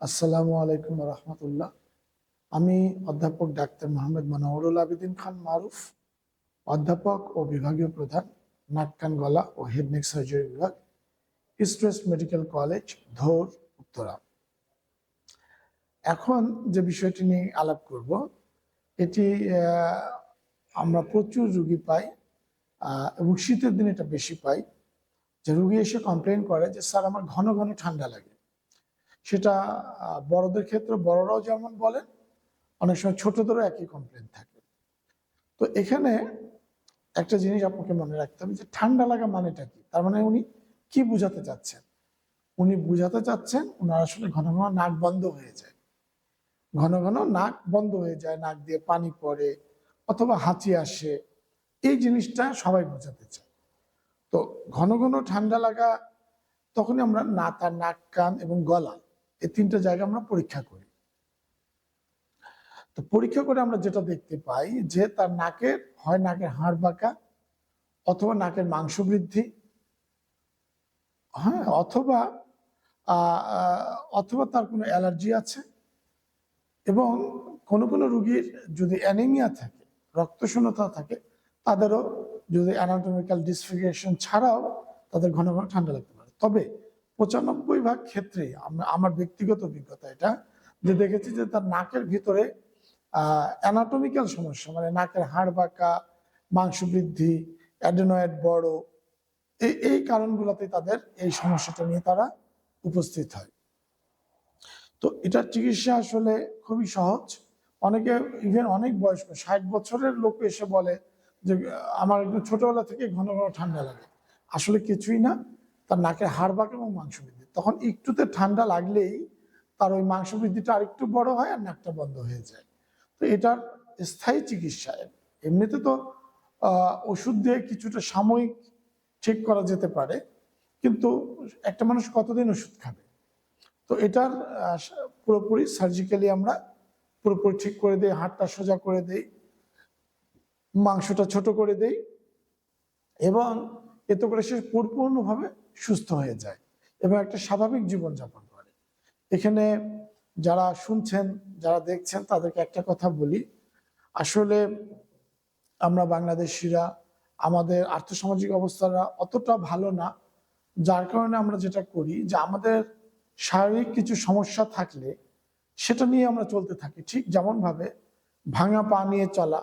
আসসালামু আলাইকুম রহমতুল্লাহ। আমি অধ্যাপক ডাক্তার মোহাম্মদ মনোহরুল আবেদিন খান মারুফ, অধ্যাপক ও বিভাগীয় প্রধান, নাক কান গলা ও হেড নেক সার্জারি বিভাগ, East West Medical College, Dhour, Uttara. এখন যে বিষয়টি নিয়ে আলাপ করব, এটি আমরা প্রচুর রুগী পাই এবং শীতের দিনে এটা বেশি পাই, যে রুগী এসে কমপ্লেন করে যে স্যার আমার ঘন ঘন ঠান্ডা লাগে। সেটা বড়দের ক্ষেত্রে বড়রাও যেমন বলেন, অনেক সময় ছোটদেরও একই কমপ্লেন থাকে। তো এখানে একটা জিনিস আপনাকে মনে রাখতে হবে যে ঠান্ডা লাগা মানেটা কি। তার মানে উনি কি বুঝাতে চাচ্ছেন? উনি বুঝাতে চাচ্ছেন ওনার আসলে ঘন ঘন নাক বন্ধ হয়ে যায়, ঘন ঘন নাক বন্ধ হয়ে যায়, নাক দিয়ে পানি পড়ে অথবা হাঁচি আসে। এই জিনিসটা সবাই বোঝাতে চায়। তো ঘন ঘন ঠান্ডা লাগা তখনই আমরা তার নাক, কান এবং গলা, এই তিনটা জায়গা আমরা পরীক্ষা করি। তো পরীক্ষা করে আমরা যেটা দেখতে পাই যে তার নাকের হয় নাকের হাড় বাঁকা, অথবা নাকের মাংস বৃদ্ধি, হ্যাঁ, অথবা অথবা তার কোনো অ্যালার্জি আছে। এবং কোনো কোনো রুগীর যদি অ্যানিমিয়া থাকে, রক্তশূন্যতা থাকে, তাদেরও যদি অ্যানাটমিক্যাল ডিসফিগারেশন ছাড়াও তাদের ঘন ঘন ঠান্ডা লাগতে পারে। তবে ৯৫% ক্ষেত্রে আমার ব্যক্তিগত অভিজ্ঞতা এটা, যে দেখেছি যে তার নাকের ভিতরে অ্যানাটমিক্যাল সমস্যা, মানে নাকের হাড় বাঁকা, মাংস বৃদ্ধি, অ্যাডেনয়েড বড়, এই কারণগুলোতে তাদের এই সমস্যাটা নিয়ে তারা উপস্থিত হয়। তো এটার চিকিৎসা আসলে খুবই সহজ। অনেকে ইভেন অনেক বয়স্ক ৬০ বছরের লোক এসে বলে যে আমার একদম ছোটবেলা থেকে ঘন ঘন ঠান্ডা লাগে। আসলে কিছুই না, তার নাকের হাড় বাঁকা এবং মাংস বৃদ্ধি। তখন একটুতে ঠান্ডা লাগলেই তার ওই মাংস বৃদ্ধিটা আরেকটু বড় হয় আর নাকটা বন্ধ হয়ে যায়। তো এটার স্থায়ী চিকিৎসা, এমনিতে তো ওষুধ দিয়ে কিছুটা সাময়িক ঠিক করা যেতে পারে, কিন্তু একটা মানুষ কতদিন ওষুধ খাবে? তো এটার পুরোপুরি সার্জিক্যালি আমরা পুরোপুরি ঠিক করে দিই, হাড়টা সোজা করে দেই, মাংসটা ছোট করে দেই, এবং এতে করে সে পরিপূর্ণভাবে সুস্থ হয়ে যায় এবং একটা স্বাভাবিক জীবনযাপন করে। এখানে যারা শুনছেন, যারা দেখছেন, তাদেরকে একটা কথা বলি, আসলে আমরা বাংলাদেশিরা আমাদের আর্থসামাজিক অবস্থাটা অতটা ভালো না, যার কারণে আমরা যেটা করি যে আমাদের শারীরিক কিছু সমস্যা থাকলে সেটা নিয়ে আমরা চলতে থাকি। ঠিক যেমন ভাবে ভাঙা পা নিয়ে চলা,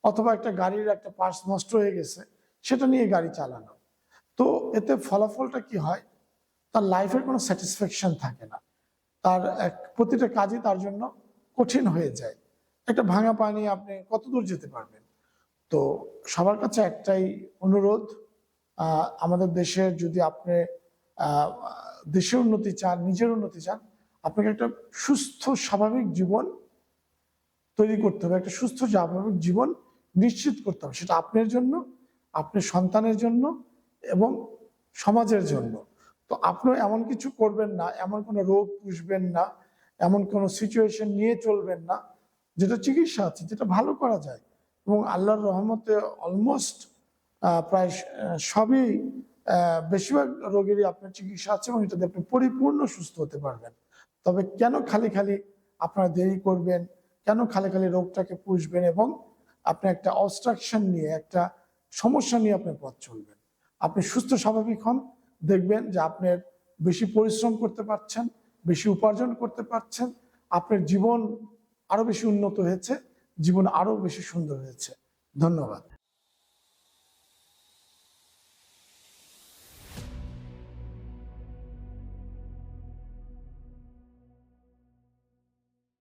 অথবা একটা গাড়ির একটা পার্টস নষ্ট হয়ে গেছে সেটা নিয়ে গাড়ি চালানো। তো এতে ফলাফলটা কি হয়? তার লাইফের কোনো স্যাটিসফ্যাকশন থাকে না, তার প্রতিটা কাজই তার জন্য কঠিন হয়ে যায়। একটা ভাঙা পা নিয়ে আপনি কত দূর যেতে পারবেন? তো সবার কাছে একটাই অনুরোধ, আমাদের দেশের যদি আপনি দেশের উন্নতি চান, নিজের উন্নতি চান, আপনাকে একটা সুস্থ স্বাভাবিক জীবন তৈরি করতে হবে, একটা সুস্থ স্বাভাবিক জীবন নিশ্চিত করতে হবে। সেটা আপনার জন্য, আপনার সন্তানের জন্য এবং সমাজের জন্য। তো আপনি এমন কিছু করবেন না, এমন কোনো রোগ পুষবেন না, এমন কোনো সিচুয়েশন নিয়ে চলবেন না যেটা চিকিৎসা আছে, যেটা ভালো করা যায়। এবং আল্লাহর রহমতে অলমোস্ট প্রায় সবই, বেশিরভাগ রোগেরই আপনার চিকিৎসা আছে এবং এটাতে আপনি পরিপূর্ণ সুস্থ হতে পারবেন। তবে কেন খালি খালি আপনারা দেরি করবেন? কেন খালি খালি রোগটাকে পুষবেন এবং আপনি একটা অবস্ট্রাকশন নিয়ে, একটা সমস্যা নিয়ে আপনার পথ চলবেন? আপনি সুস্থ স্বাভাবিক হন, দেখবেন যে আপনার বেশি পরিশ্রম করতে পারছেন, বেশি উপার্জন করতে পারছেন, আপনার জীবন আরো বেশি উন্নত হয়েছে, জীবন আরো বেশি সুন্দর হয়েছে। ধন্যবাদ।